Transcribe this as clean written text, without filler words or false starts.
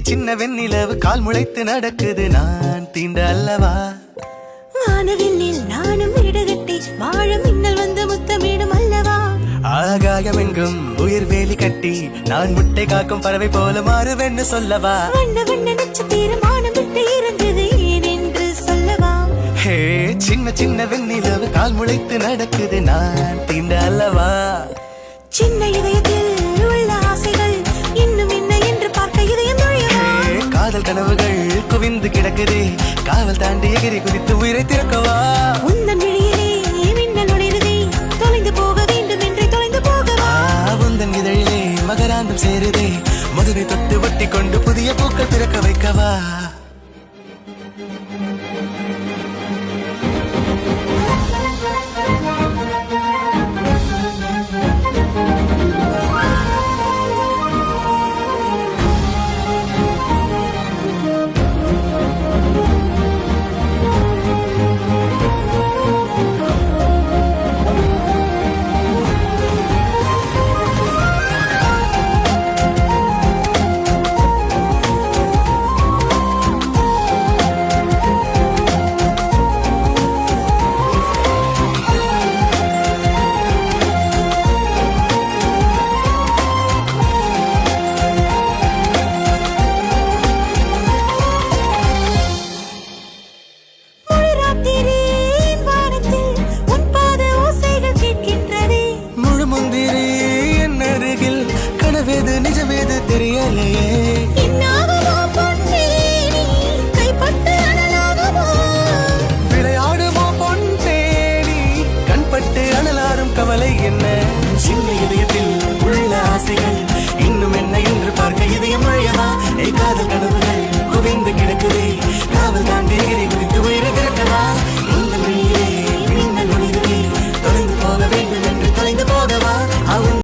சின்ன வெண்ணிலவு கால் முளைத்து நடக்குது நான் தீண்ட அல்லவா வானவில்லில் நானும் வீடுகட்டி வாழ மின்னல் வந்து முத்தமிடும் அல்லவா ஆகாயம் எங்கும் உயிர் வேலி கட்டி நான் முட்டை காக்கும் பறவை போல மாறுவென்னு சொல்லவா வண்ண வண்ண நட்சத்திரம் வானம் விட்டு இறந்தது ஏன் என்று சொல்லவா ஹே சின்ன சின்ன வெண்ணிலவு கால் முளைத்து நடக்குது நான் தீண்ட அல்லவா சின்ன இதயத்தில் உள்ள ஆசைகள் இன்னும் என்ன என்று பார்க்க இதயம் நுழையவா காதல் கனவுகள் குவிந்து கிடக்குதே காவல் தாண்டி எகிரி குதித்து உயிரை திறக்கவா உந்தன் விழியிலே மின்னல் நுழையுதே தொலைந்து போக வேண்டும் என்று தொலைந்து போகவா உந்தன் இதழிலே மகராந்தம் சேருதே மதுரை தொட்டு ஒட்டி கொண்டு புதிய பூக்கள் திறக்க வைக்கவா நிஜமேது தெரியலையே விளையாடுமோ பொன் தேனி கண்பட்டு அனலாரும் கவலை என்ன